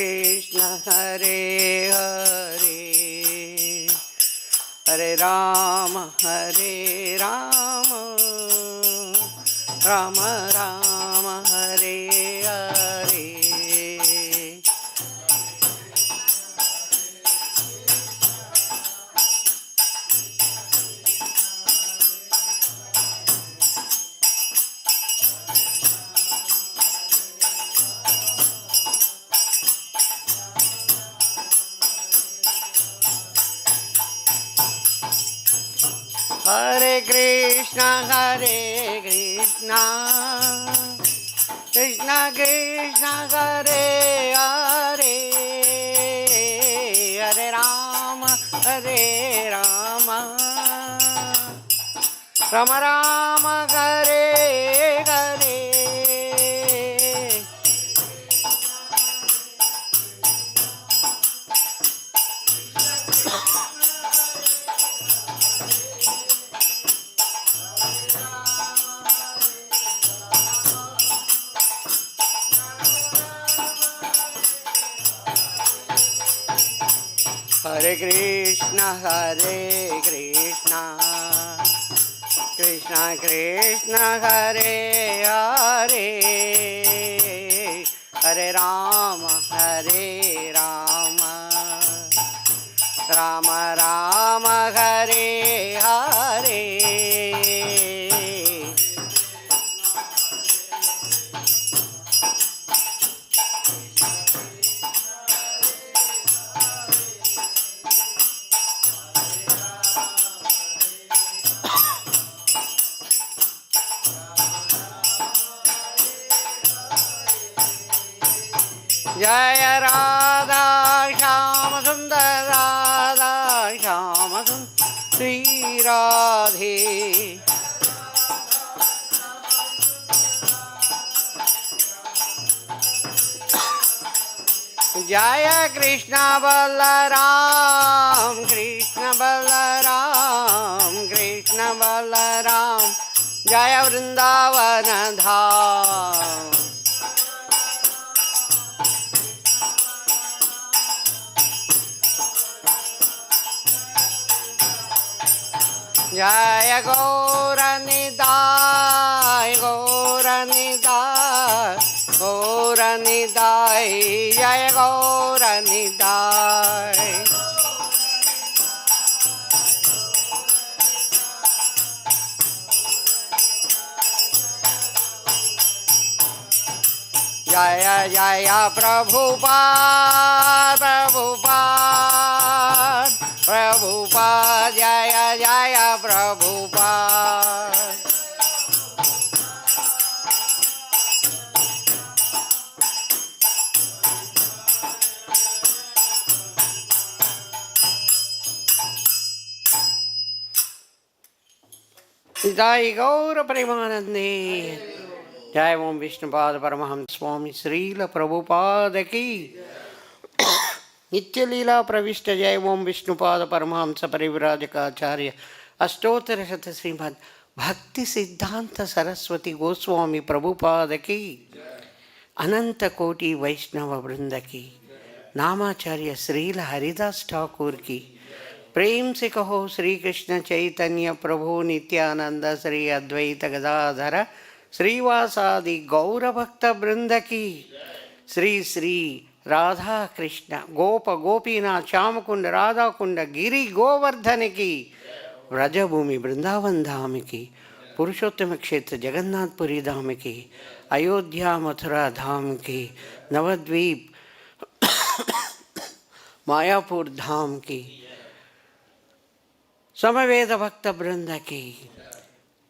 कृष्ण हरे हरे हरे राम राम राम हरे हरे। हरे कृष्ण कृष्ण कृष्ण हरे हरे हरे राम राम राम हरे हरे। हरे कृष्ण कृष्ण कृष्ण हरे हरे हरे राम राम राम हरे हरे। जय राधा श्याम सुंदर राधा श्याम सुंदर श्री राधे। जय कृष्ण बलराम जय वृंदावन धाम। जय गौरनिताय जय गौरनिताय। जय जय प्रभुपाद जय जय प्रभुपाद। जय गौर प्रेमानंदे। जय ओम विष्णुपाद परमहंस स्वामी श्रील प्रभुपाद की। नित्य लीला प्रविष्ट जय ओम विष्णुपाद परमहंस परिव्राजकाचार्य अष्टोत्तर शत श्रीमद् भक्ति सिद्धांत सरस्वती गोस्वामी प्रभुपाद की। अनंत कोटि वैष्णव वृंद की। नामाचार्य श्रील हरिदास ठाकुर की। प्रेम से कहो श्री कृष्ण चैतन्य प्रभु नित्यानंद श्री अद्वैत गदाधर श्रीवासादि गौर भक्त वृंद की। श्री श्री राधा कृष्ण गोप गोपीनाथ श्याम कुंड राधा कुंड गिरी गोवर्धन की। व्रजभूमि वृंदावन धाम की। पुरुषोत्तम क्षेत्र जगन्नाथपुरी धाम की। अयोध्या मथुरा धाम की। नवद्वीप मायापुर धाम की। समवेद भक्त वृंद की।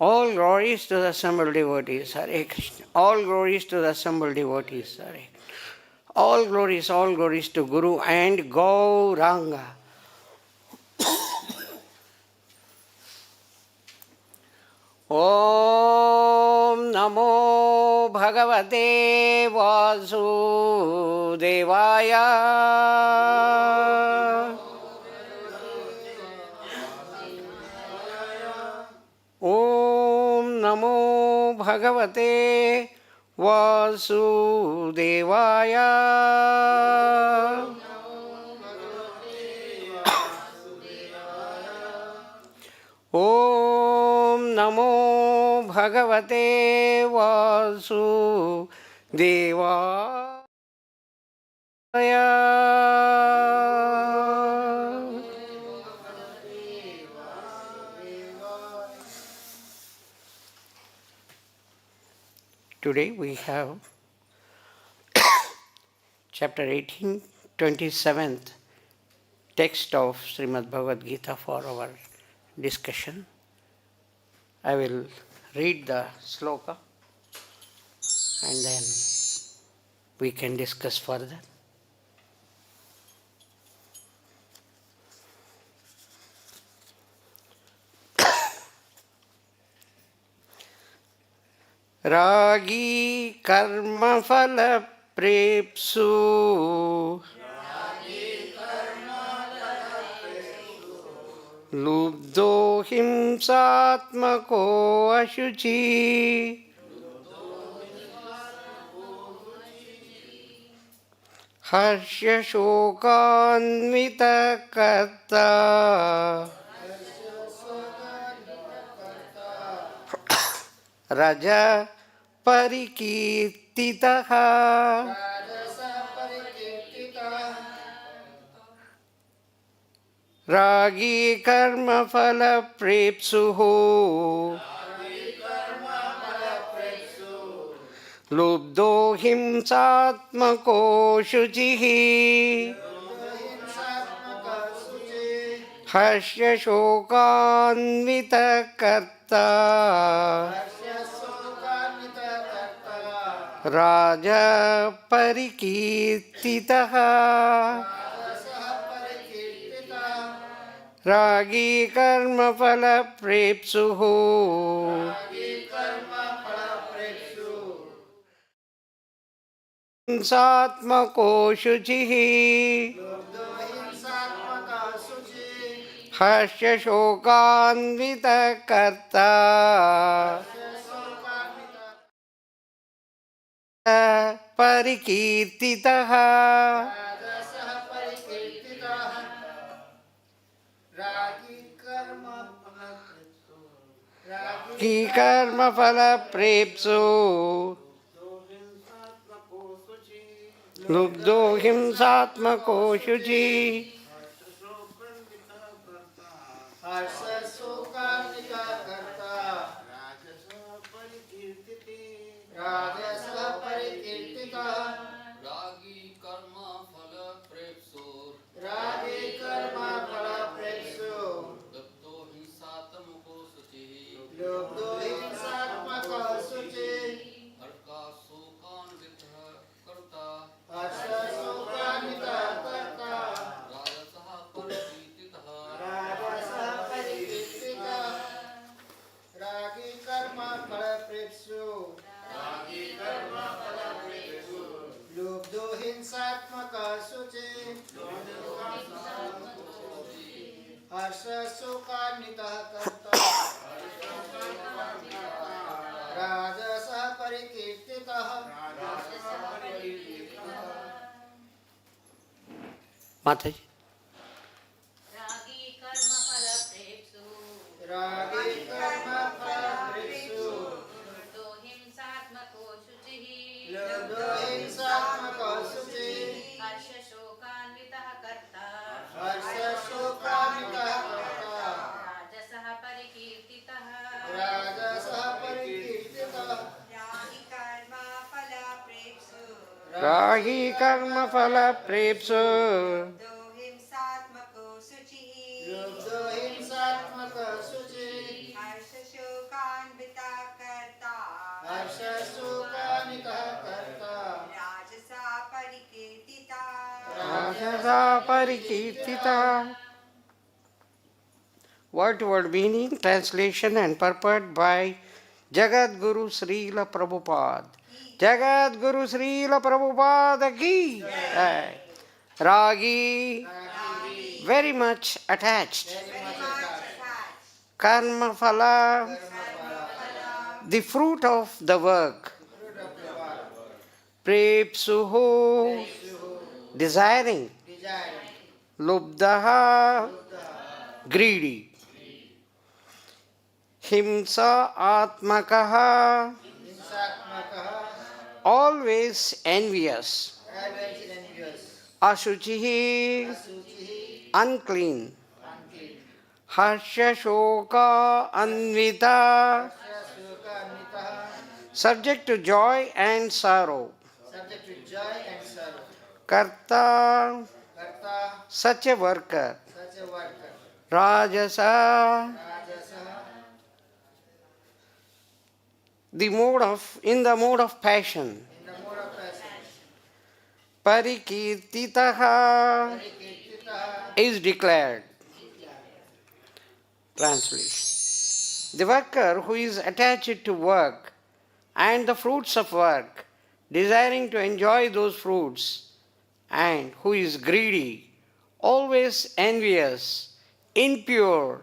All glories to the assembled devotees, Hare Krishna. All glories to the assembled devotees, Hare. All glories to Guru and Gauranga. Om Namo Bhagavate Vasudevaya. Om Namo Bhagavate वासुदेवाय ॐ नमो भगवते वासुदेवाय। Today we have chapter 18, 27th text of Srimad Bhagavad Gita for our discussion. I will read the sloka and then we can discuss further. Rāgī karma-phala-prepsur lubdho hiṁsātmako aśuciḥ harṣa-śokānvitaḥ kartā parikīrtitaḥ rāgī karma-phala-prepsur lubdho hiṁsātmako śuciḥ harṣa-śokānvitaḥ kartā parikīrtitaḥ rāgī karma-phala-prepsur hiṁsātmako śuciḥ harṣa-śokānvitaḥ kartā parikīrtitaḥ rāgī karma-phala-prepsur lubdho hiṁsātmako śuciḥ harṣa-śokānvitaḥ rājasaḥ parikīrtitaḥ rāgī karma-phala-prepsur lubdho hiṁsātmako śuciḥ harṣa-śokānvitaḥ kartā rājasaḥ parikīrtitaḥ rāgī karma-phala-prepsur lubdho hiṁsātmako harṣa-śokānvitaḥ kartā rājasaḥ parikīrtitaḥ Mataji. rāgī karma-phala-prepsur lubdho hiṁsātmako śuciḥ harṣa-śokānvitaḥ kartā rājasaḥ parikīrtitaḥ rāgī karma-phala-prepsur lubdho hiṁsātmako harṣa-śokānvitaḥ kartā rājasaḥ parikīrtitaḥ. Word-to-word meaning, translation and purport by Jagat Guru Srila Prabhupada. Jagat Guru Srila Prabhupada ki jai. Rāgī, very much attached. Karma-phala, the fruit of the work. prepsuḥ, desiring. Lubdhaḥ, greedy. hiṁsā-ātmakaḥ, always envious. aśuciḥ, unclean. harṣa-śokānvitaḥ, subject to joy and sorrow. kartā, such a worker. rājasaḥ, in the mode of passion. parikīrtitaḥ is declared. Translation. The worker who is attached to work and the fruits of work, desiring to enjoy those fruits, and who is greedy, always envious, impure,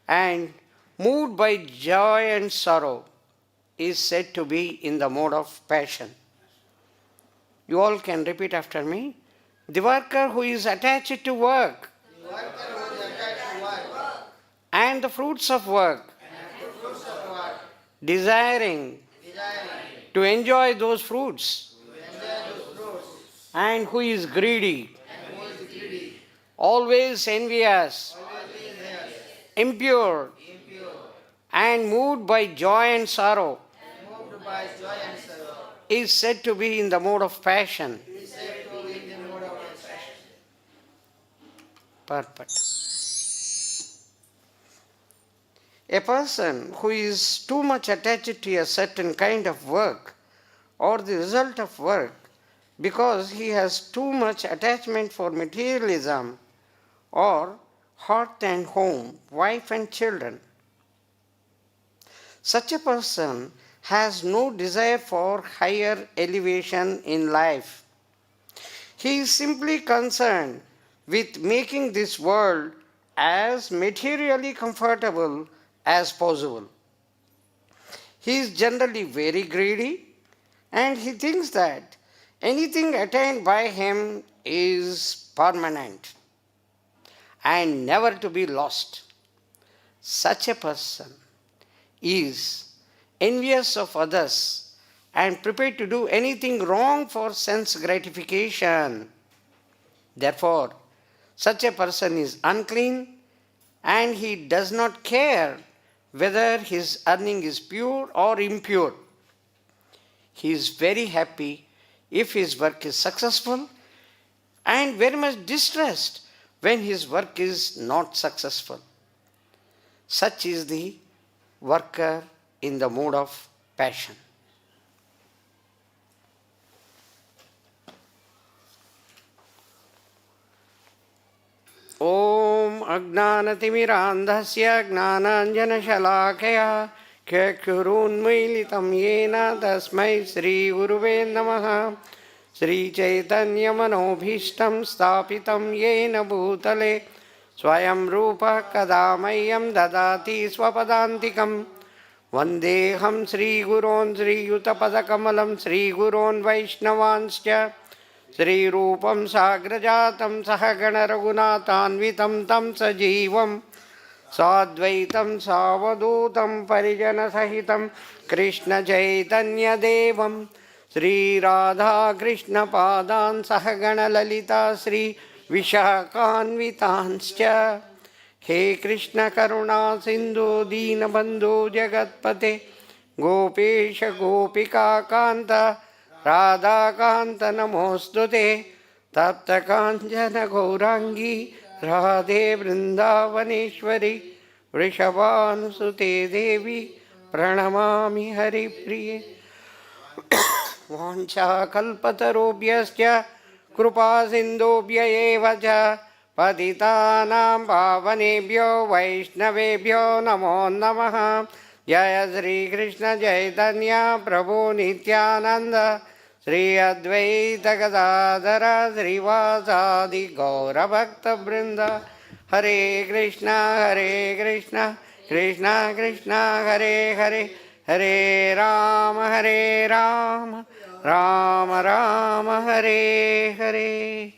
and moved by joy and sorrow, is said to be in the mode of passion. You all can repeat after me. The worker who is attached to work and the fruits of work, desiring to enjoy those fruits, and who is greedy, always envious, impure, and moved by joy and sorrow, is said to be in the mode of passion. Purport. A person who is too much attached to a certain kind of work or the result of work because he has too much attachment for materialism or hearth and home, wife and children. Such a person has no desire for higher elevation in life. He is simply concerned with making this world as materially comfortable as possible. He is generally very greedy and he thinks that anything attained by him is permanent and never to be lost. Such a person is envious of others and prepared to do anything wrong for sense gratification. Therefore, such a person is unclean and he does not care whether his earning is pure or impure. He is very happy if his work is successful and very much distressed when his work is not successful. Such is the worker in the mode of passion. Om Ajnanatimmirandhasya Gnananjanashalakaya Chakshuruन्मीलितं येन तस्मै श्री गुरुवे नमः. श्री चैतन्य मनोभीष्टं स्थापितं येन भूतले स्वयं रूपः कदा मह्यं ददाति स्वपदान्तिकम्. वन्देऽहं श्रीगुरोन् श्रीयुतपदकमलं श्रीगुरोन् वैष्णवांश्च श्रीरूपं साग्रजातं सहगणरघुनाथान्वितं तं सजीवं साद्वैतं सावधूतं परिजनसहितं कृष्णचैतन्यदेवं श्रीराधाकृष्णपादान् सहगणललिता श्रीविशाखान्वितांश्च. हे कृष्ण करुणा सिन्धु दीनबन्धु जगत्पते गोपेश गोपिका कान्त राधाकान्त नमोऽस्तुते. तप्तकाञ्चन गौराङ्गी राधे वृन्दावनेश्वरी वृषभानुसुते देवी प्रणमामि हरिप्रिये. वाञ्छाकल्पतरुभ्यश्च कृपासिन्धुभ्य एव च पतितानां पावनेभ्यो वैष्णवेभ्यो नमो नमः. जय श्री कृष्ण चैतन्य प्रभु नित्यानंद श्री अद्वैत गदाधर श्रीवासादि गौरभक्तवृंद. हरे Krishna Krishna Krishna Hare Hare Hare Ram Rama Rama Hare Hare.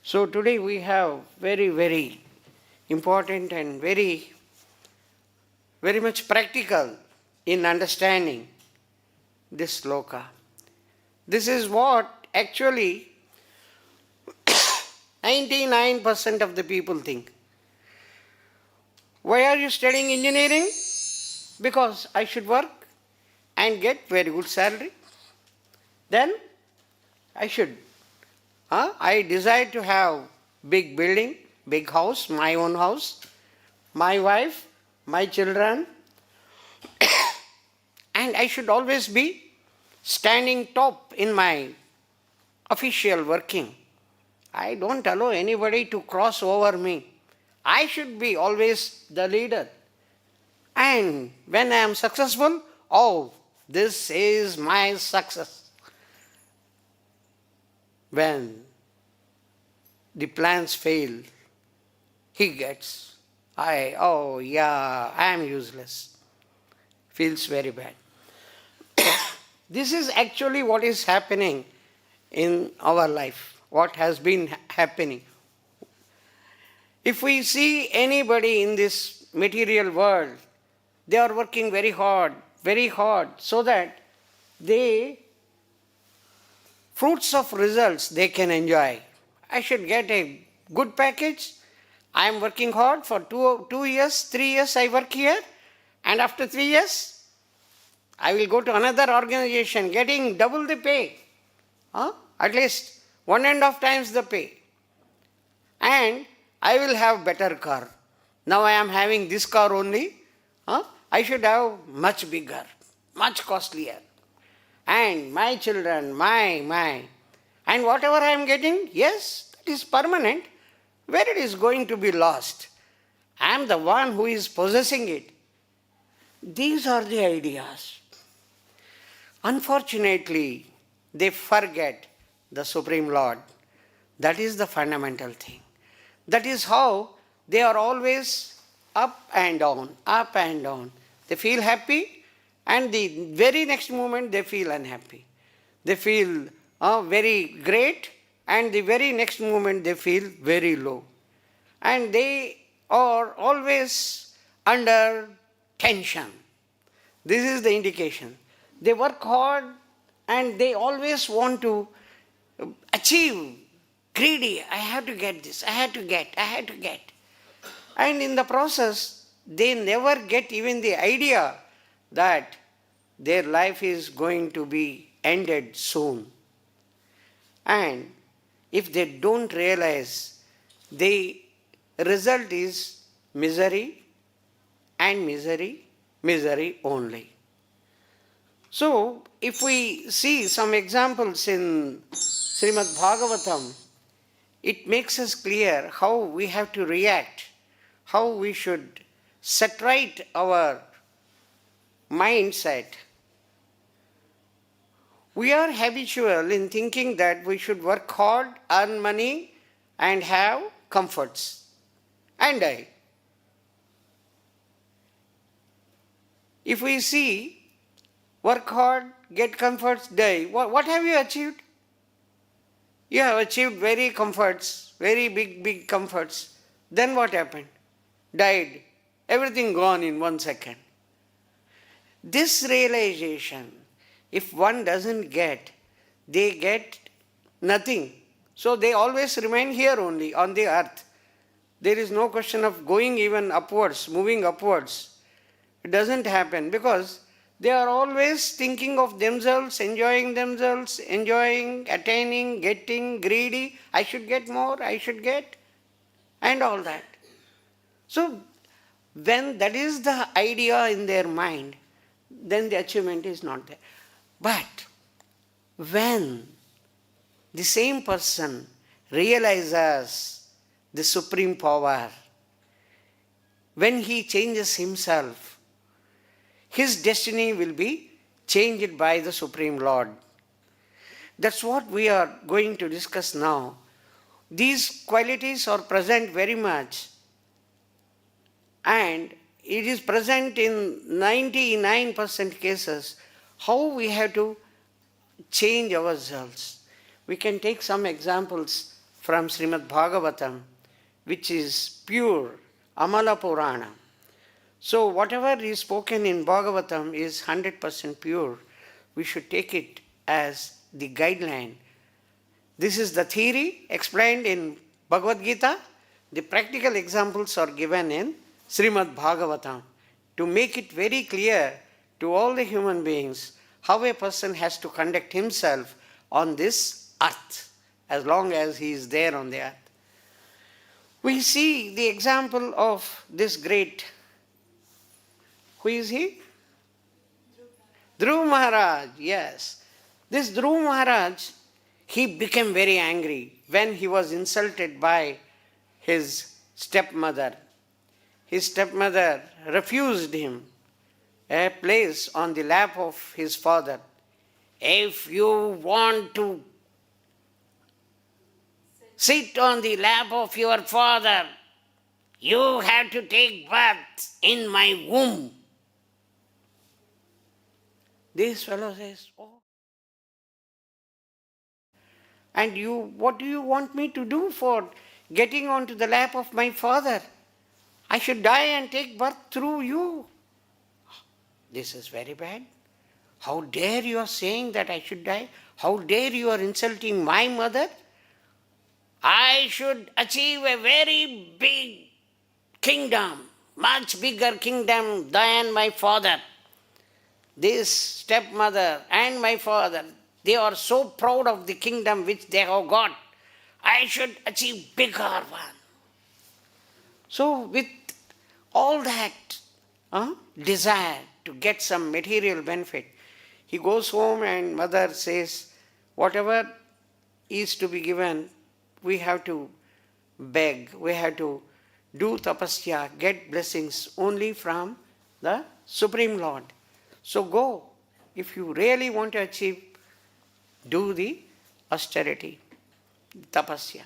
So today we have very important and very much practical in understanding this sloka. This is what actually 99% of the people think. Why are you studying engineering? Because I should work and get very good salary. Then I should. I desire to have big building, big house, my own house, my wife, my children, and I should always be standing top in my official working. I don't allow anybody to cross over me. I should be always the leader. And when I am successful, oh, this is my success. When the plans fail, he gets, I am useless. Feels very bad. This is actually what is happening in our life, what has been happening. If we see anybody in this material world, they are working very hard, so that fruits of results they can enjoy. I should get a good package. I am working hard for 2 years, 3 years I work here, and after 3 years, I will go to another organization getting double the pay. At least 1.5 times the pay. And I will have better car. Now I am having this car only. I should have much bigger, much costlier. And my children, my. And whatever I am getting, yes, that is permanent. Where it is going to be lost? I am the one who is possessing it. These are the ideas. Unfortunately, they forget the Supreme Lord. That is the fundamental thing. That is how they are always up and down, up and down. They feel happy, and the very next moment they feel unhappy. They feel very great, and the very next moment they feel very low. And they are always under tension. This is the indication. They work hard and they always want to achieve, greedy. I have to get this, I have to get. And in the process, they never get even the idea that their life is going to be ended soon. And if they don't realize, the result is misery and misery only. So, if we see some examples in Srimad Bhagavatam, it makes us clear how we have to react, how we should set right our mindset. We are habitual in thinking that we should work hard, earn money, and have comforts, and die. If we see, work hard, get comforts, die. What have you achieved? You have achieved very comforts, very big comforts. Then what happened? Died. Everything gone in 1 second. This realization, if one doesn't get, they get nothing. So they always remain here only on the earth. There is no question of going even upwards, moving upwards. It doesn't happen because they are always thinking of themselves, attaining, getting, greedy. I should get more, and all that. So, when that is the idea in their mind, then the achievement is not there. But, when the same person realizes the supreme power, when he changes himself, his destiny will be changed by the Supreme Lord. That's what we are going to discuss now. These qualities are present very much, and it is present in 99% cases how we have to change ourselves. We can take some examples from Srimad Bhagavatam, which is pure, Amala Purana. So whatever is spoken in Bhagavatam is 100% pure. We should take it as the guideline. This is the theory explained in Bhagavad Gita. The practical examples are given in Srimad Bhagavatam to make it very clear to all the human beings how a person has to conduct himself on this earth as long as he is there on the earth. We see the example of this great, who is he? Dhruv Maharaj, yes. This Dhruv Maharaj, he became very angry when he was insulted by his stepmother. His stepmother refused him a place on the lap of his father. If you want to sit on the lap of your father, you have to take birth in my womb. This fellow says, oh. And what do you want me to do for getting onto the lap of my father? I should die and take birth through you. This is very bad. How dare you are saying that I should die? How dare you are insulting my mother? I should achieve a very big kingdom, much bigger kingdom than my father. This stepmother and my father, they are so proud of the kingdom which they have got. I should achieve bigger one. So with all that desire to get some material benefit, he goes home and mother says, whatever is to be given, we have to beg, we have to do tapasya, get blessings only from the Supreme Lord. So go, if you really want to achieve, do the austerity, tapasya.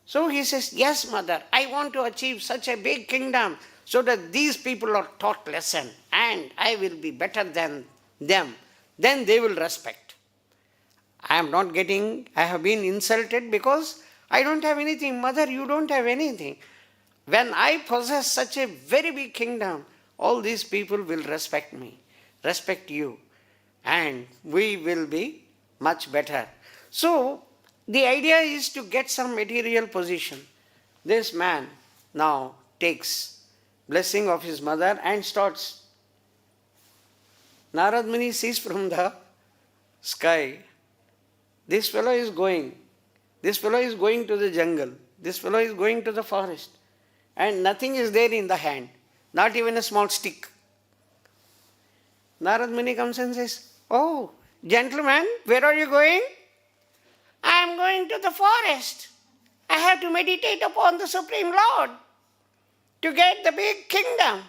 So he says, yes mother, I want to achieve such a big kingdom so that these people are taught lesson and I will be better than them. Then they will respect. I have been insulted because I don't have anything. Mother, you don't have anything. When I possess such a very big kingdom, all these people will respect me, respect you, and we will be much better. So the idea is to get some material position. This man now takes blessing of his mother and starts. Narad Muni sees from the sky, this fellow is going to the jungle, this fellow is going to the forest, and nothing is there in the hand, not even a small stick. Narad Muni comes and says, oh, gentleman, where are you going? I am going to the forest. I have to meditate upon the Supreme Lord to get the big kingdom.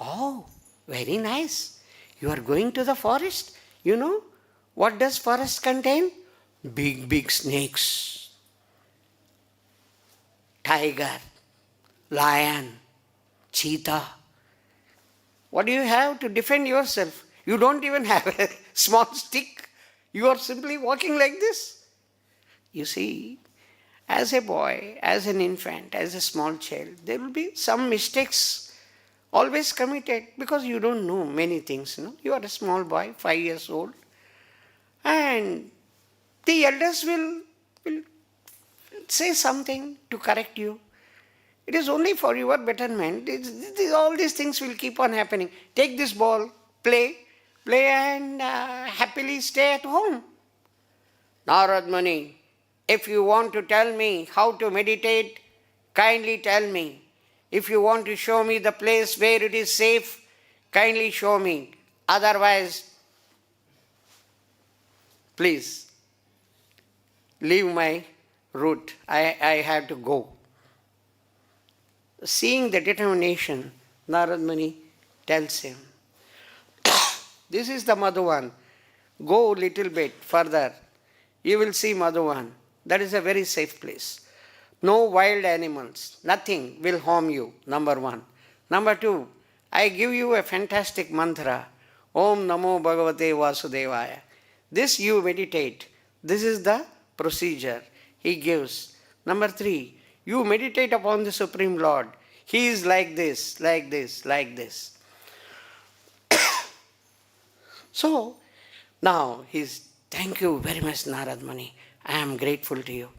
Oh, very nice. You are going to the forest. You know, what does forest contain? Big, big snakes, tiger, lion, cheetah. What do you have to defend yourself? You don't even have a small stick. You are simply walking like this. You see, as a boy, as an infant, as a small child, there will be some mistakes always committed because you don't know many things. You are a small boy, 5 years old, and the elders will say something to correct you. It is only for your betterment. All these things will keep on happening. Take this ball, play and happily stay at home. Narad Muni, if you want to tell me how to meditate, kindly tell me. If you want to show me the place where it is safe, kindly show me. Otherwise, please, leave my route. I have to go. Seeing the determination, Narad Muni tells him, this is the Madhuvan. Go little bit further. You will see Madhuvan. That is a very safe place. No wild animals. Nothing will harm you, number one. Number two, I give you a fantastic mantra. Om Namo Bhagavate Vasudevaya. This you meditate. This is the procedure he gives. Number 3, you meditate upon the Supreme Lord. He is like this, like this, like this. So, now he's, thank you very much Narad Muni. I am grateful to you.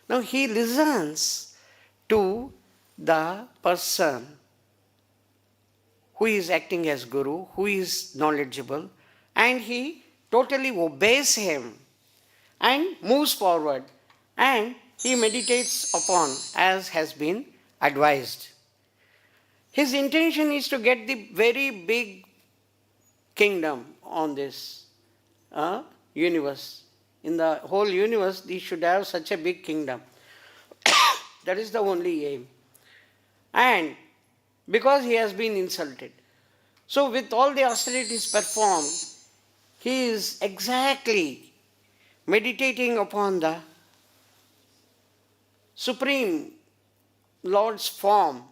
Now he listens to the person who is acting as Guru, who is knowledgeable, and he totally obeys him and moves forward, and he meditates upon as has been advised. His intention is to get the very big kingdom on this universe. In the whole universe, he should have such a big kingdom. That is the only aim. And because he has been insulted, so with all the austerities performed, he is exactly meditating upon the Supreme Lord's form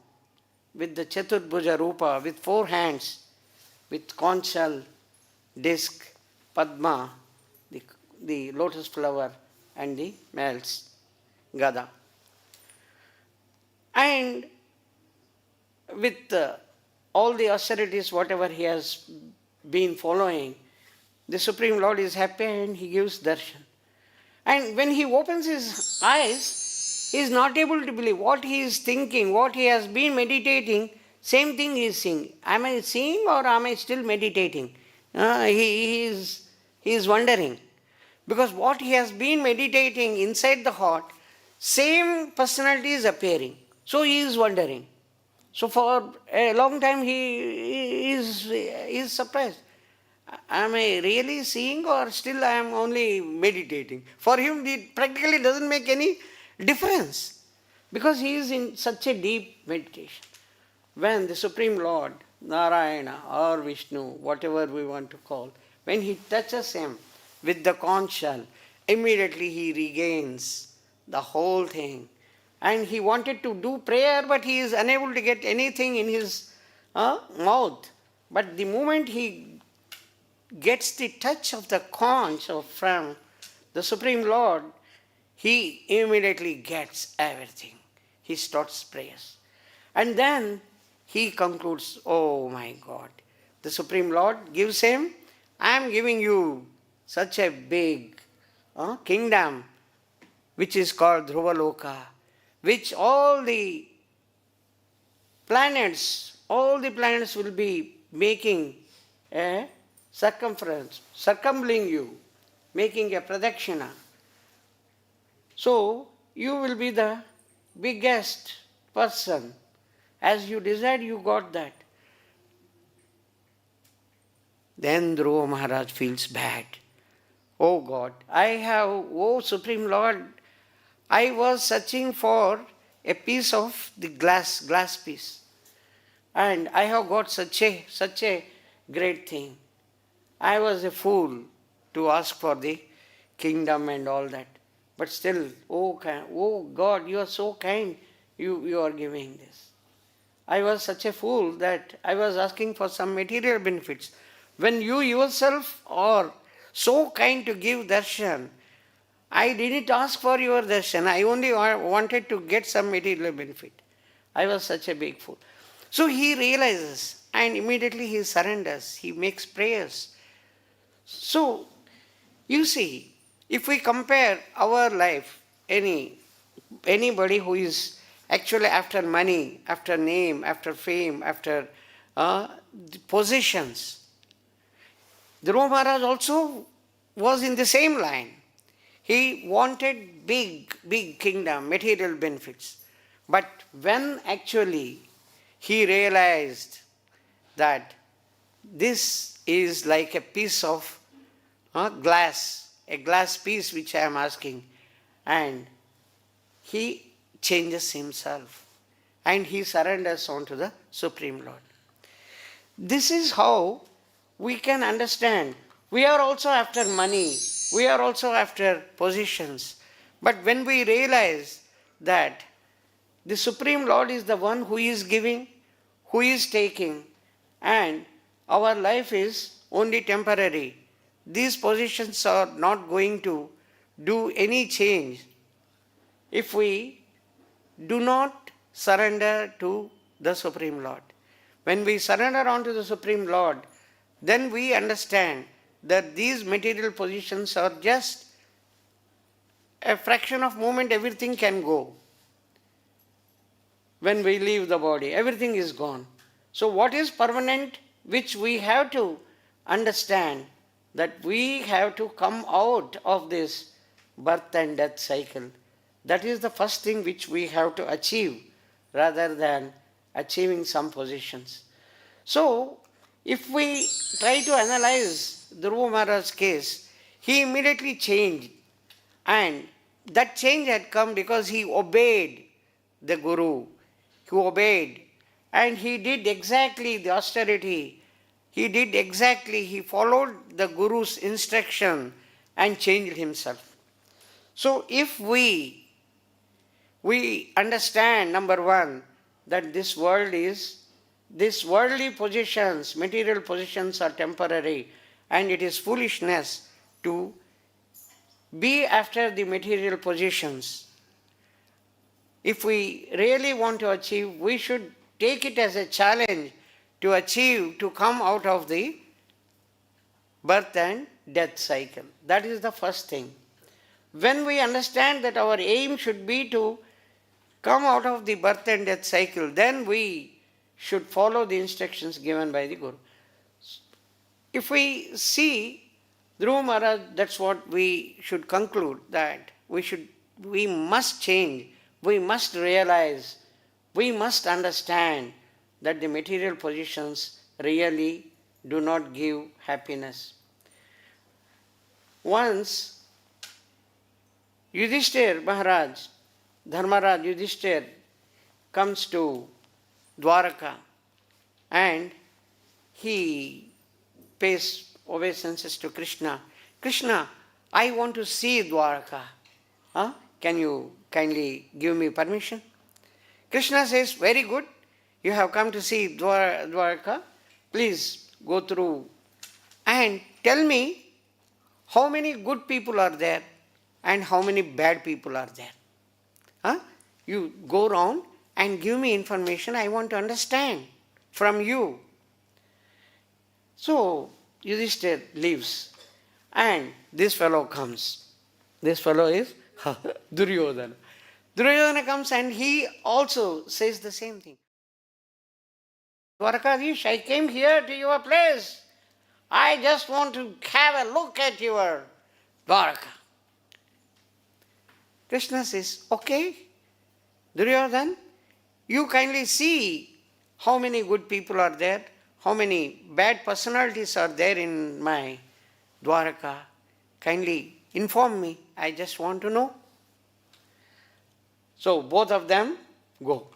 with the Chaturbhuja Rupa, with 4 hands, with conch shell, disc, Padma, the lotus flower, and the males, Gada. And with all the austerities, whatever he has been following, the Supreme Lord is happy and he gives darshan. And when he opens his eyes, he is not able to believe what he is thinking, what he has been meditating, same thing he is seeing. Am I seeing or am I still meditating? He is wondering. Because what he has been meditating inside the heart, same personality is appearing. So he is wondering. So for a long time he is surprised. Am I really seeing or still I am only meditating? For him it practically doesn't make any difference because he is in such a deep meditation. When the Supreme Lord, Narayana or Vishnu, whatever we want to call, when he touches him with the conch shell, immediately he regains the whole thing. And he wanted to do prayer, but he is unable to get anything in his mouth. But the moment he gets the touch of the conch from the Supreme Lord, he immediately gets everything. He starts prayers. And then he concludes, oh my God, the Supreme Lord gives him, I am giving you such a big kingdom, which is called Dhruvaloka, which all the planets will be making a circumference, circumambling you, making a pradakshina. So you will be the biggest person. As you desired, you got that. Then Dhruva Maharaj feels bad. Oh God, oh Supreme Lord, I was searching for a piece of the glass piece. And I have got such a great thing. I was a fool to ask for the kingdom and all that. But still, oh God, you are so kind, you are giving this. I was such a fool that I was asking for some material benefits. When you yourself are so kind to give darshan, I didn't ask for your darshan. I only wanted to get some material benefit. I was such a big fool. So he realizes and immediately he surrenders. He makes prayers. So, you see, if we compare our life, anybody who is actually after money, after name, after fame, after positions, Dhruva Maharaj also was in the same line. He wanted big kingdom, material benefits. But when actually he realized that this is like a piece of glass, a glass piece which I am asking, and he changes himself and he surrenders on to the Supreme Lord. This is how we can understand. We are also after money, we are also after positions. But when we realize that the Supreme Lord is the one who is giving, who is taking, and our life is only temporary. These positions are not going to do any change if we do not surrender to the Supreme Lord. When we surrender unto the Supreme Lord, then we understand that these material positions are just a fraction of moment, everything can go. When we leave the body, everything is gone. So what is permanent, which we have to understand, that we have to come out of this birth and death cycle. That is the first thing which we have to achieve rather than achieving some positions. So, if we try to analyze Dhruva Maharaj's case, he immediately changed, and that change had come because he obeyed the Guru. He obeyed, and he did exactly the austerity. He followed the Guru's instruction and changed himself. So if we understand, number one, that this worldly positions, material positions are temporary, and it is foolishness to be after the material positions. If we really want to achieve, we should take it as a challenge to achieve, to come out of the birth and death cycle. That is the first thing. When we understand that our aim should be to come out of the birth and death cycle, then we should follow the instructions given by the Guru. If we see Dhruva Maharaj, that's what we should conclude, that we must change, we must realize, we must understand that the material positions really do not give happiness. Once Yudhishthir Maharaj, Dharmaraj Yudhishthir comes to Dwaraka and he pays obeisances to Krishna. Krishna, I want to see Dwaraka. Can you kindly give me permission? Krishna says, very good. You have come to see Dwaraka. Please go through and tell me how many good people are there and how many bad people are there. You go around and give me information. I want to understand from you. So Yudhishthir leaves and this fellow comes. This fellow is Duryodhana. Duryodhana comes and he also says the same thing. Dwarakadish, I came here to your place. I just want to have a look at your Dwaraka. Krishna says, okay, Duryodhana, you kindly see how many good people are there, how many bad personalities are there in my Dwaraka. Kindly inform me, I just want to know. So both of them go.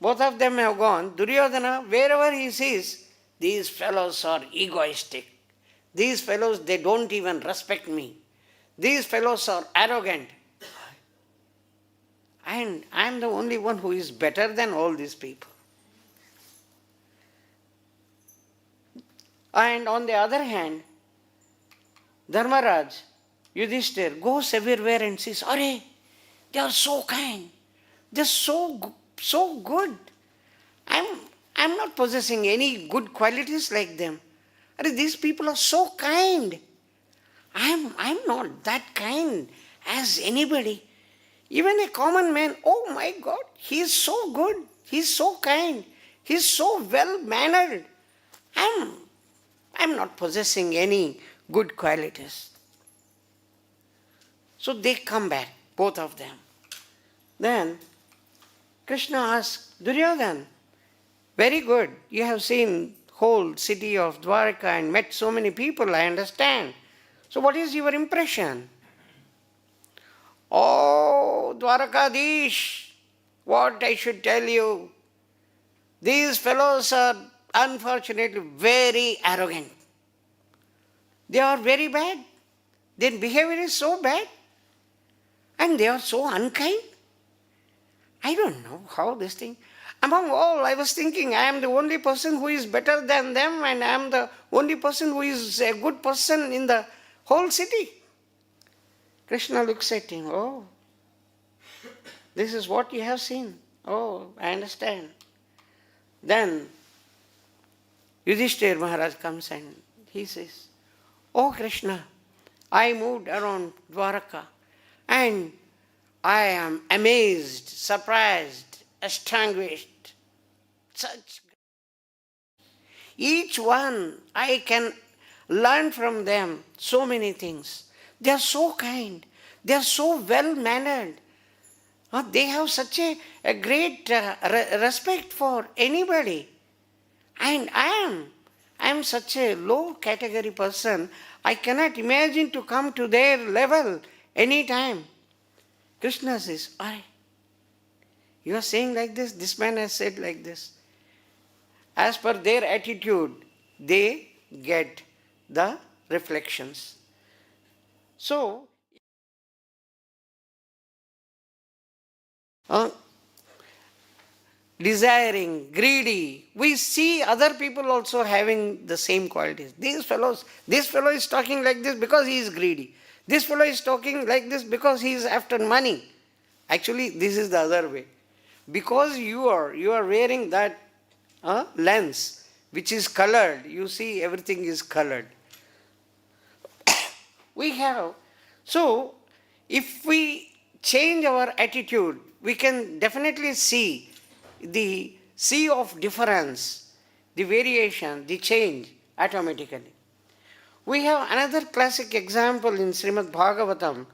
Both of them have gone. Duryodhana, wherever he sees, these fellows are egoistic. These fellows, they don't even respect me. These fellows are arrogant. And I am the only one who is better than all these people. And on the other hand, Dharmaraj, Yudhishthir, goes everywhere and says, Arey, they are so kind. They are so good. I'm not possessing any good qualities like them. Arey, these people are so kind. I'm not that kind as anybody. Even a common man, oh my God, he is so good. He is so kind. He is so well-mannered. I'm not possessing any good qualities. So they come back, both of them. Then Krishna asks, Duryodhana, very good. You have seen whole city of Dwaraka and met so many people, I understand. So what is your impression? Oh, Dwarakadish, what I should tell you. These fellows are unfortunately very arrogant. They are very bad. Their behavior is so bad. And they are so unkind. I don't know how this thing. Among all, I was thinking, I am the only person who is better than them, and I am the only person who is a good person in the whole city. Krishna looks at him, oh, this is what you have seen. Oh, I understand. Then Yudhishthir Maharaj comes and he says, oh Krishna, I moved around Dwaraka and I am amazed, surprised, astonished. Each one, I can learn from them so many things. They are so kind. They are so well-mannered. They have such a great respect for anybody. And I am such a low category person. I cannot imagine to come to their level any time. Krishna says, "Aye, you are saying like this man has said like this." As per their attitude, they get the reflections. So, desiring, greedy, we see other people also having the same qualities. This fellow is talking like this because he is greedy. This fellow is talking like this because he is after money. Actually, this is the other way. Because you are wearing that lens which is colored, you see everything is colored. So if we change our attitude, we can definitely see the sea of difference, the variation, the change automatically. We have another classic example in Srimad Bhagavatam,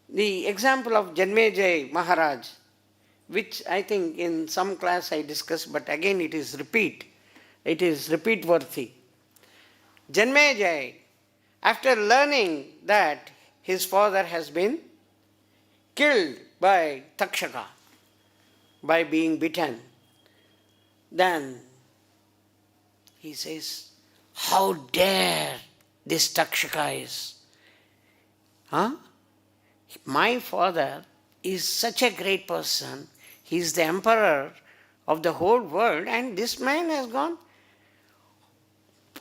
the example of Janmejaya Maharaj, which I think in some class I discussed, but again it is repeat worthy. Janmejaya, after learning that his father has been killed by Takshaka, by being bitten, then he says, how dare this Takshaka is? My father is such a great person, he is the emperor of the whole world, and this man has gone,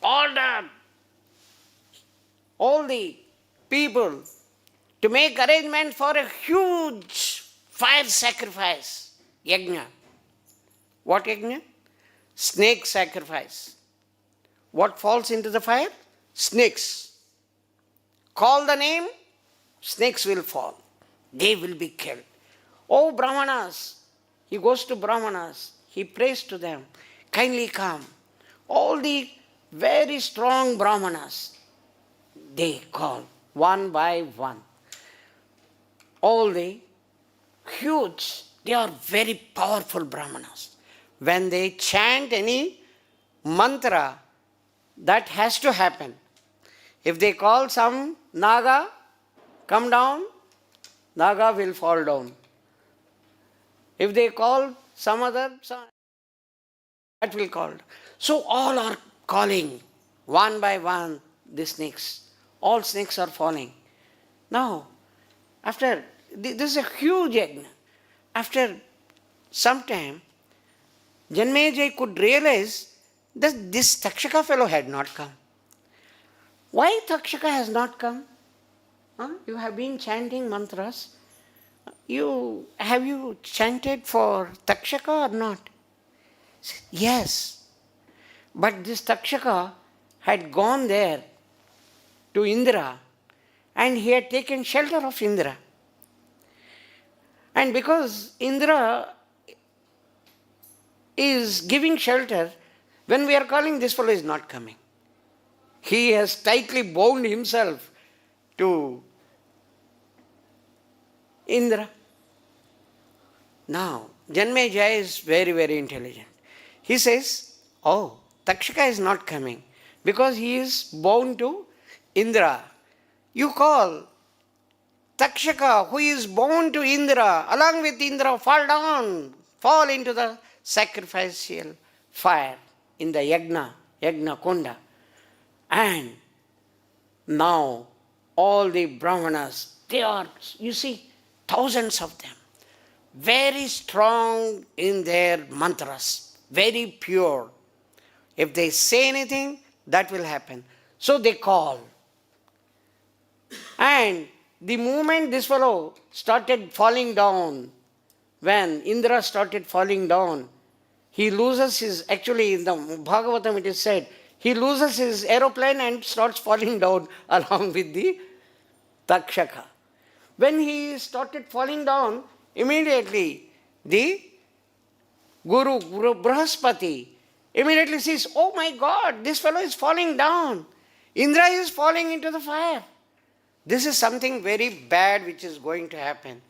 ordered all the people to make arrangement for a huge fire sacrifice, yajna. What yajna? Snake sacrifice. What falls into the fire? Snakes. Call the name, snakes will fall. They will be killed. Oh Brahmanas, he goes to Brahmanas, he prays to them, kindly come. All the very strong Brahmanas, they call one by one. All the huge, they are very powerful Brahmanas. When they chant any mantra, that has to happen. If they call some Naga, come down, Naga will fall down. If they call some other, that will call. So all are calling one by one the snakes. All snakes are falling. Now, after, this is a huge yajna. After some time, Janmejaya could realize that this Takshaka fellow had not come. Why Takshaka has not come? You have been chanting mantras. Have you chanted for Takshaka or not? Yes. But this Takshaka had gone there to Indra and he had taken shelter of Indra. And because Indra is giving shelter, when we are calling, this fellow is not coming. He has tightly bound himself to Indra. Now, Janmejaya is very, very intelligent. He says, oh, Takshaka is not coming because he is bound to Indra. You call Takshaka, who is bound to Indra, along with Indra, fall into the sacrificial fire in the yajna kunda. And now all the Brahmanas, they are, you see, thousands of them. very strong in their mantras, very pure. If they say anything, that will happen. So they call. And the moment this fellow started falling down, when Indra started falling down, he loses his, actually in the Bhagavatam it is said, he loses his aeroplane and starts falling down along with the Takshaka. When he started falling down, immediately the Guru Brahaspati immediately says, oh my God, this fellow is falling down. Indra is falling into the fire. This is something very bad which is going to happen.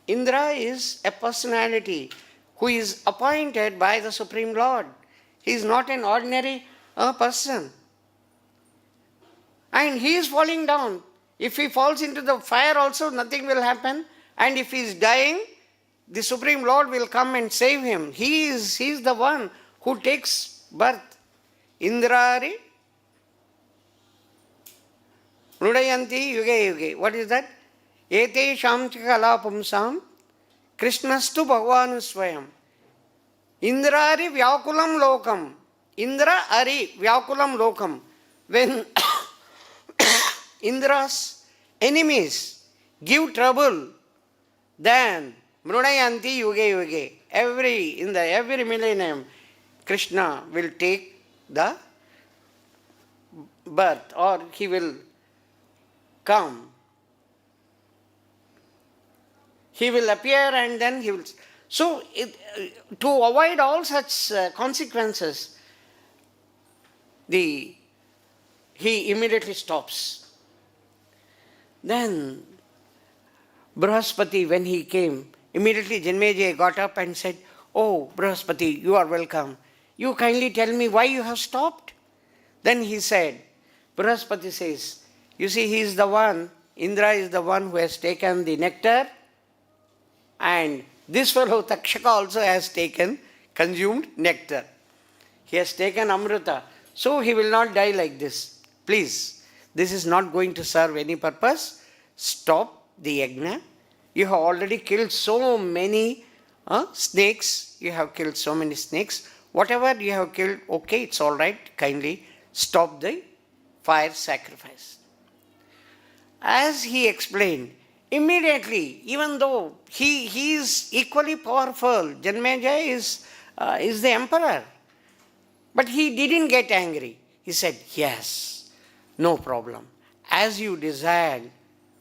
Indra is a personality who is appointed by the Supreme Lord. He is not an ordinary person. And he is falling down. If he falls into the fire also, nothing will happen. And if he is dying, the Supreme Lord will come and save him. He is the one who takes birth. Indrari Rudayanti yuge yuge. What is that? Ete shamchikala-pumsam Krishnastu Bhagavanu Swayam. Indrari Vyakulam Lokam. Indra Ari Vyakulam Lokam. When Indra's enemies give trouble, then Mrudayanti Yuge Yuge. Every millennium, Krishna will take the birth, or he will come. He will appear and then he will. So, to avoid all such consequences, he immediately stops. Then, Brahaspati, when he came, immediately Janmejaya got up and said, oh, Brahaspati, you are welcome. You kindly tell me why you have stopped. Then he said, Brahaspati says, you see, he is the one, Indra is the one who has taken the nectar, and this fellow Takshaka also has consumed nectar. He has taken Amrita. So he will not die like this. Please, this is not going to serve any purpose. Stop the yajna. You have already killed so many snakes. You have killed so many snakes. Whatever you have killed, okay, it's all right. Kindly stop the fire sacrifice. As he explained, immediately, even though he is equally powerful, Janmejaya is the emperor. But he didn't get angry. He said, yes, no problem. As you desired,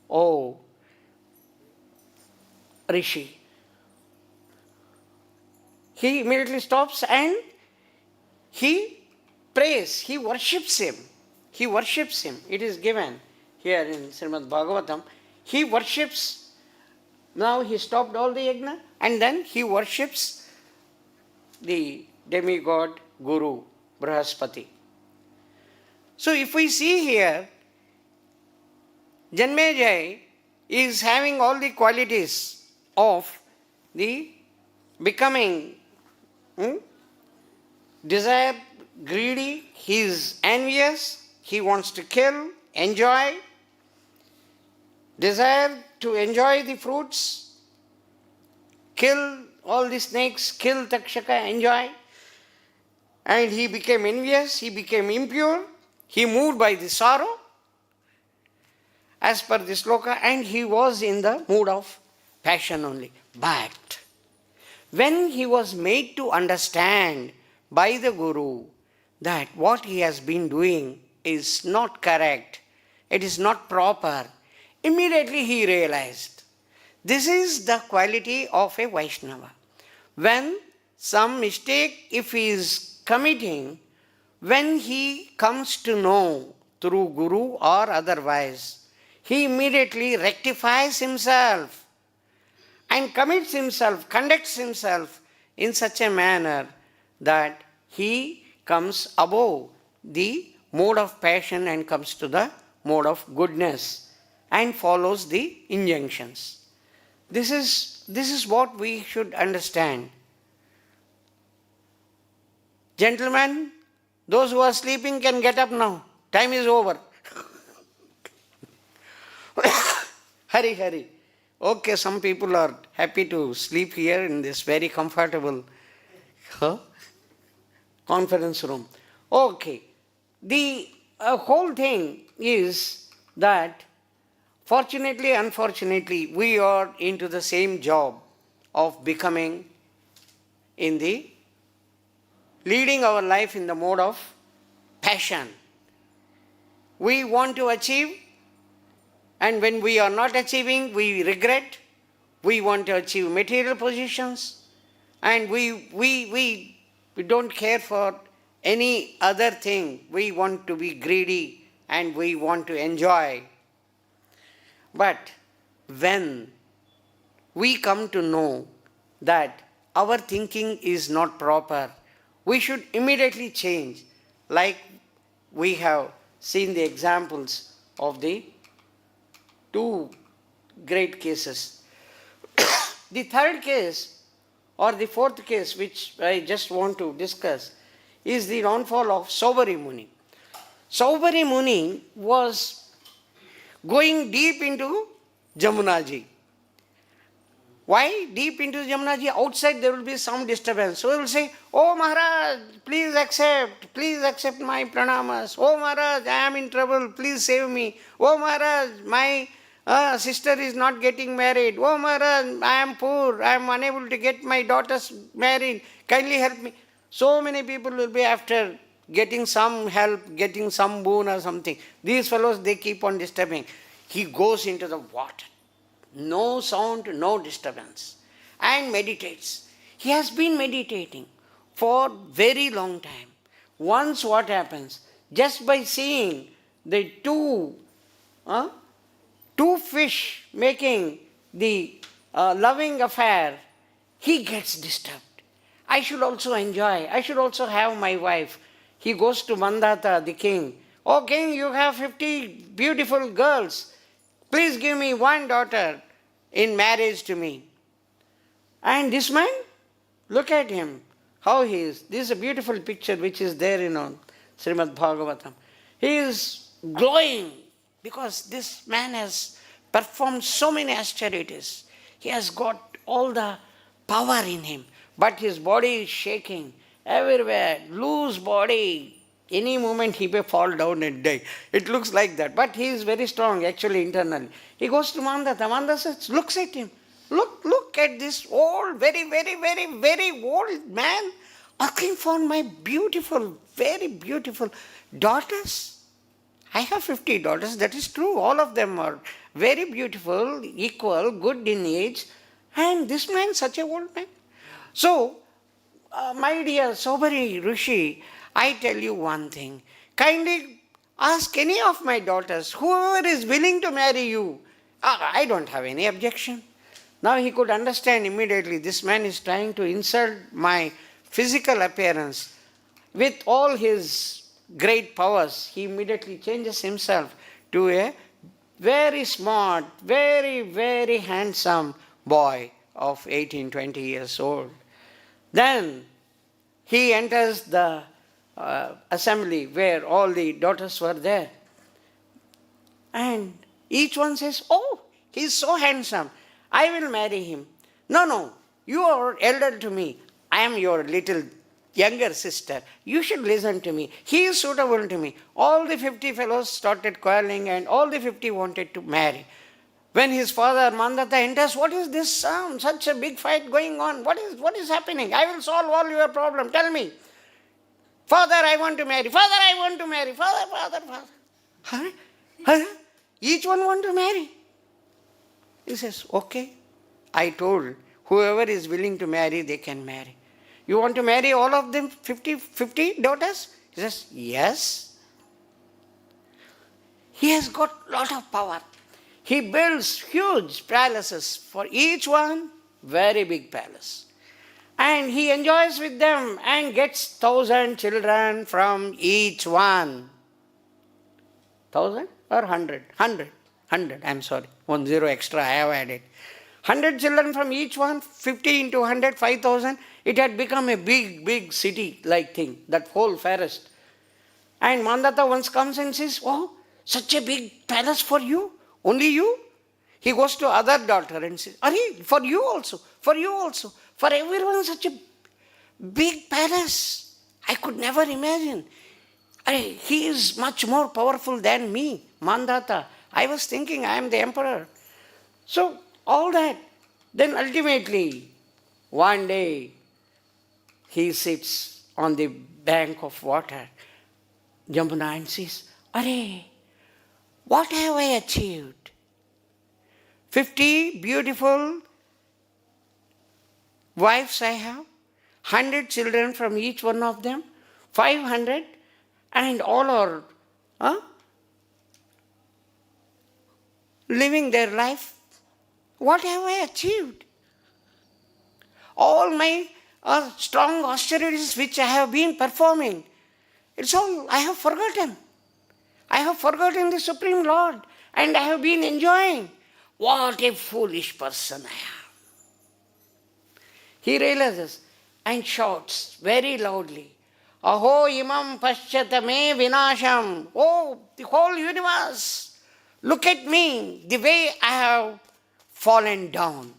oh Rishi. He immediately stops and he prays, he worships him. He worships him. It is given here in Srimad Bhagavatam. He worships, now he stopped all the yajna, and then he worships the demigod Guru Brahaspati. So if we see here, Janmejaya is having all the qualities of the becoming desire, greedy, he is envious, he wants to kill, enjoy, desire to enjoy the fruits, kill all the snakes, kill Takshaka, enjoy. And he became envious, he became impure, he moved by the sorrow, as per the sloka, and he was in the mood of passion only. But when he was made to understand by the Guru that what he has been doing is not correct, it is not proper, immediately he realized. This is the quality of a Vaishnava. When some mistake, if he is committing, when he comes to know through Guru or otherwise, he immediately rectifies himself and commits himself, conducts himself in such a manner that he comes above the mode of passion and comes to the mode of goodness and follows the injunctions. This is what we should understand. Gentlemen, those who are sleeping can get up now. Time is over. Hurry, hurry. Okay, some people are happy to sleep here in this very comfortable conference room. Okay, the whole thing is that fortunately, unfortunately, we are into the same job of becoming in the leading our life in the mode of passion. We want to achieve, and when we are not achieving, we regret. We want to achieve material positions, and we don't care for any other thing. We want to be greedy and we want to enjoy. But when we come to know that our thinking is not proper, we should immediately change, like we have seen the examples of the two great cases. The third case or the fourth case which I just want to discuss is the downfall of Saubari Muni. Saubari Muni was going deep into Jamunaji. Why deep into Jamunaji? Outside there will be some disturbance. So he will say, "Oh Maharaj, please accept my pranamas. Oh Maharaj, I am in trouble, please save me. Oh Maharaj, my sister is not getting married. Oh Maharaj, I am poor, I am unable to get my daughters married. Kindly help me." So many people will be after getting some help, getting some boon or something. These fellows, they keep on disturbing. He goes into the water. No sound, no disturbance. And meditates. He has been meditating for very long time. Once what happens? Just by seeing the two fish making the loving affair, he gets disturbed. I should also enjoy. I should also have my wife. He goes to Mandata, the king. "Oh king, you have 50 beautiful girls. Please give me one daughter in marriage to me." And this man, look at him, how he is. This is a beautiful picture which is there in Srimad Bhagavatam. He is glowing because this man has performed so many austerities. He has got all the power in him, but his body is shaking everywhere, loose body. Any moment he may fall down and die. It looks like that. But he is very strong actually internally. He goes to Mandata. Mandata looks at him. Look at this old, very, very, very, very old man asking for my beautiful, very beautiful daughters. I have 50 daughters, that is true. All of them are very beautiful, equal, good in age. And this man, such a old man. So, my dear Saubari Rishi, I tell you one thing. Kindly ask any of my daughters, whoever is willing to marry you. I don't have any objection. Now he could understand immediately, this man is trying to insult my physical appearance. With all his great powers, he immediately changes himself to a very smart, very, very handsome boy of 18, 20 years old. Then he enters the assembly where all the daughters were there. And each one says, "Oh, he is so handsome. I will marry him." No, you are elder to me. I am your little younger sister. You should listen to me. He is suitable to me. All the 50 fellows started quarreling and all the 50 wanted to marry. When his father Mandata enters, "What is this sound? Such a big fight going on. What is happening? I will solve all your problem. Tell me." "Father, I want to marry. Father, I want to marry. Father. Huh? Each one want to marry. He says, "Okay, I told whoever is willing to marry, they can marry. You want to marry all of them, 50 daughters?" He says, "Yes." He has got lot of power. He builds huge palaces for each one, very big palace. And he enjoys with them and gets 1,000 children from each one. 1,000 or 100? 100, I'm sorry. 1 0 extra I have added. 100 children from each one, 50 into 100, 5,000. It had become a big city-like thing, that whole forest. And Mandata once comes and says, "Oh, such a big palace for you? Only you?" He goes to other daughter and says, "Are for you also, for everyone such a big palace. I could never imagine. He is much more powerful than me, Mandata. I was thinking I am the emperor." So all that. Then ultimately, one day, he sits on the bank of water, Jamuna, and says, "Arey, what have I achieved? 50 beautiful wives I have, 100 children from each one of them, 500, and all are living their life. What have I achieved? All my strong austerities which I have been performing, it's all I have forgotten. I have forgotten the Supreme Lord and I have been enjoying. What a foolish person I am." He realizes and shouts very loudly, "Aho imam paschata me vinasham." Oh, the whole universe, look at me, the way I have fallen down.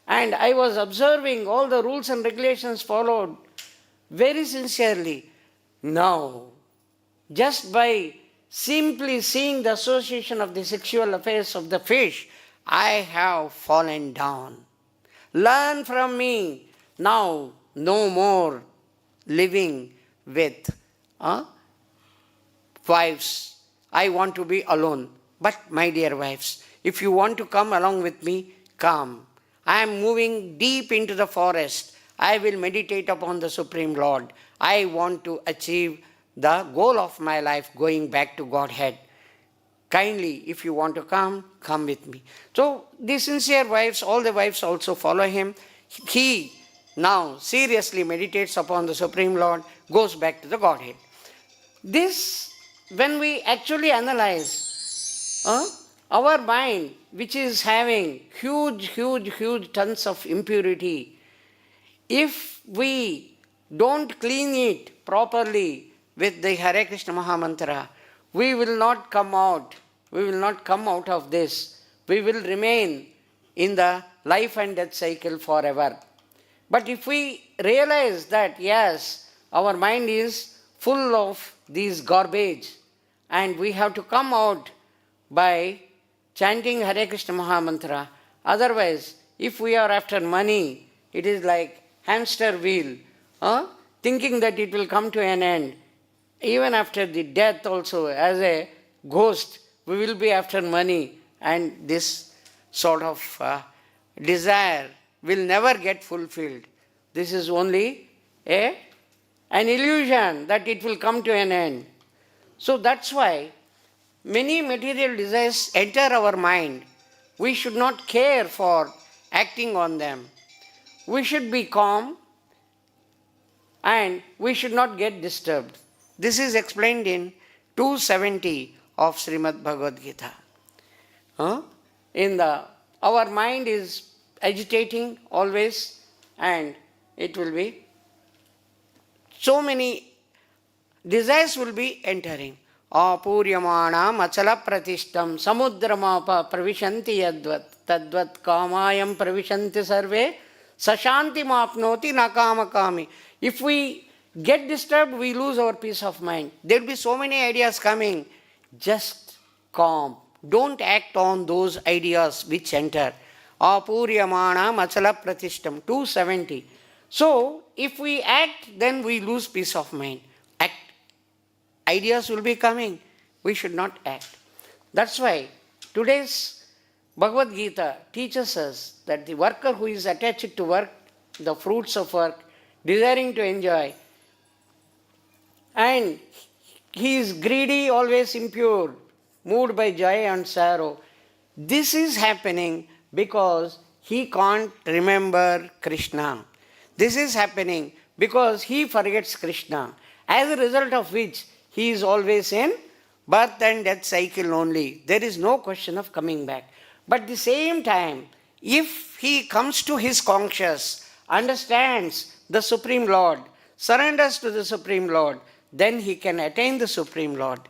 And I was observing all the rules and regulations followed very sincerely. Now, just by simply seeing the association of the sexual affairs of the fish, I have fallen down. Learn from me. Now, no more living with wives. I want to be alone. But my dear wives, if you want to come along with me, come. I am moving deep into the forest. I will meditate upon the Supreme Lord. I want to achieve the goal of my life, going back to Godhead. Kindly, if you want to come, come with me. So the sincere wives, all the wives also follow him. He now seriously meditates upon the Supreme Lord, goes back to the Godhead. This, when we actually analyze, our mind, which is having huge tons of impurity, if we don't clean it properly with the Hare Krishna Mahamantra, we will not come out. We will not come out of this. We will remain in the life and death cycle forever. But if we realize that, yes, our mind is full of these garbage and we have to come out by chanting Hare Krishna Mahamantra. Otherwise, if we are after money, it is like hamster wheel, thinking that it will come to an end. Even after the death also, as a ghost, we will be after money, and this sort of desire will never get fulfilled. This is only an illusion that it will come to an end. So that's why many material desires enter our mind. We should not care for acting on them. We should be calm and we should not get disturbed. This is explained in 270 of Srimad Bhagavad Gita. Our mind is agitating always, and it will be, so many desires will be entering. Apuryamana machala pratishtam samudramapa pravishanti yadvat tadvat kamayam pravishanti sarve sashanti mapnoti nakamakami. If we get disturbed, we lose our peace of mind. There will be so many ideas coming. Just calm. Don't act on those ideas which enter. Apuryamana machala pratishtam, 270. So, if we act, then we lose peace of mind. Act. Ideas will be coming. We should not act. That's why today's Bhagavad Gita teaches us that the worker who is attached to work, the fruits of work, desiring to enjoy, and he is greedy, always impure, moved by joy and sorrow. This is happening because he can't remember Krishna. This is happening because he forgets Krishna. As a result of which, he is always in birth and death cycle only. There is no question of coming back. But at the same time, if he comes to his conscious, understands the Supreme Lord, surrenders to the Supreme Lord, then he can attain the Supreme Lord.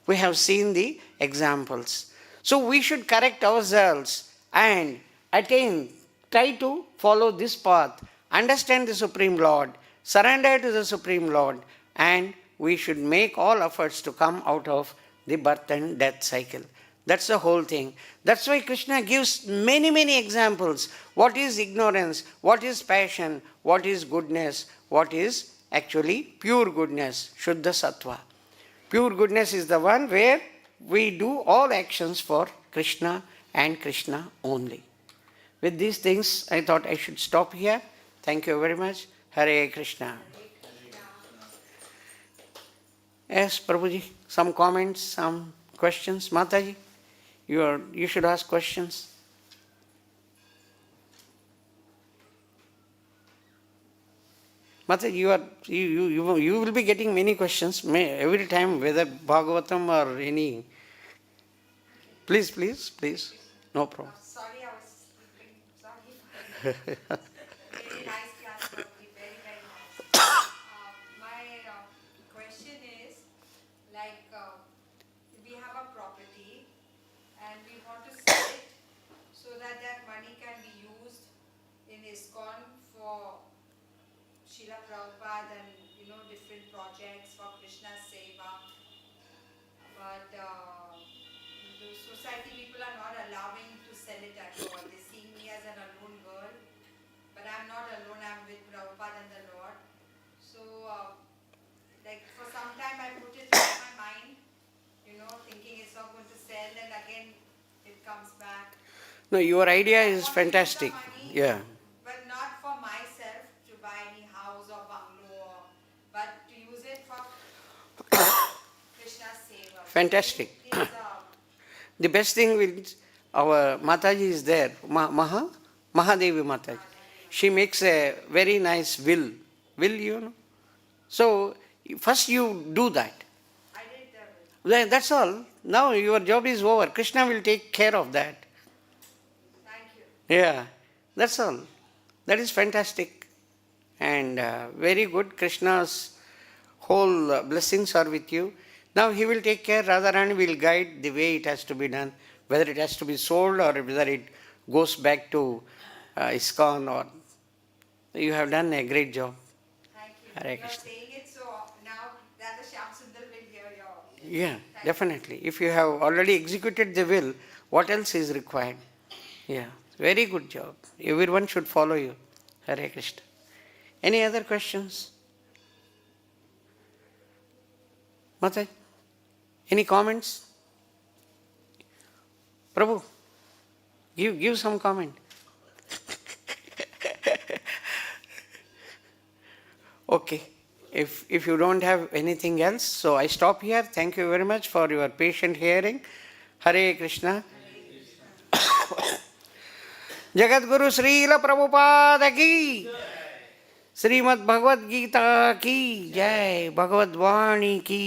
We have seen the examples. So we should correct ourselves and try to follow this path, understand the Supreme Lord, surrender to the Supreme Lord, and we should make all efforts to come out of the birth and death cycle. That's the whole thing. That's why Krishna gives many, many examples. What is ignorance? What is passion? What is goodness? What is actually pure goodness? Shuddha Sattva. Pure goodness is the one where we do all actions for Krishna and Krishna only. With these things, I thought I should stop here. Thank you very much. Hare Krishna. Yes, Prabhuji, some comments, some questions? Mataji, you should ask questions. Mataji, you will be getting many questions every time, whether Bhagavatam or any. Please. No problem. Sorry, I was sleeping. Sorry. Very nice class, Prabhuji. Very, very nice. My question is, like, we have a property and we want to sell it so that money can be used in ISKCON for Srila Prabhupada and, different projects for Krishna's seva. But the society people are not allowing to sell it at all. They see me as an alone girl, but I'm not alone. I'm with Prabhupada and the Lord. So, like for some time I put it in my mind, thinking it's not going to sell, and again it comes back. No, your idea is fantastic. Money, Yeah. but not for myself to buy any house or bungalow, but to use it for Krishna's seva. Fantastic. Please, The best thing is our Mataji is there, Mahadevi Mataji. She makes a very nice will. So, first you do that. I did the will. That's all. Now your job is over. Krishna will take care of that. Thank you. Yeah, that's all. That is fantastic. And very good. Krishna's whole blessings are with you. Now he will take care, Radharani will guide the way it has to be done, whether it has to be sold or whether it goes back to ISKCON or... You have done a great job. Thank you. Hare You are Krishna. saying it, so now that the Shyam Sundar will hear your... Yeah, definitely. If you have already executed the will, what else is required? Yeah, very good job. Everyone should follow you. Hare Krishna. Any other questions? Mataji, any comments? Prabhu, give some comment. Okay, if you don't have anything else, so I stop here. Thank you very much for your patient hearing. Hare Krishna. Jagadguru Srila Prabhupada ki, Srimad Bhagavad Gita ki, Jai Bhagavad Vani ki.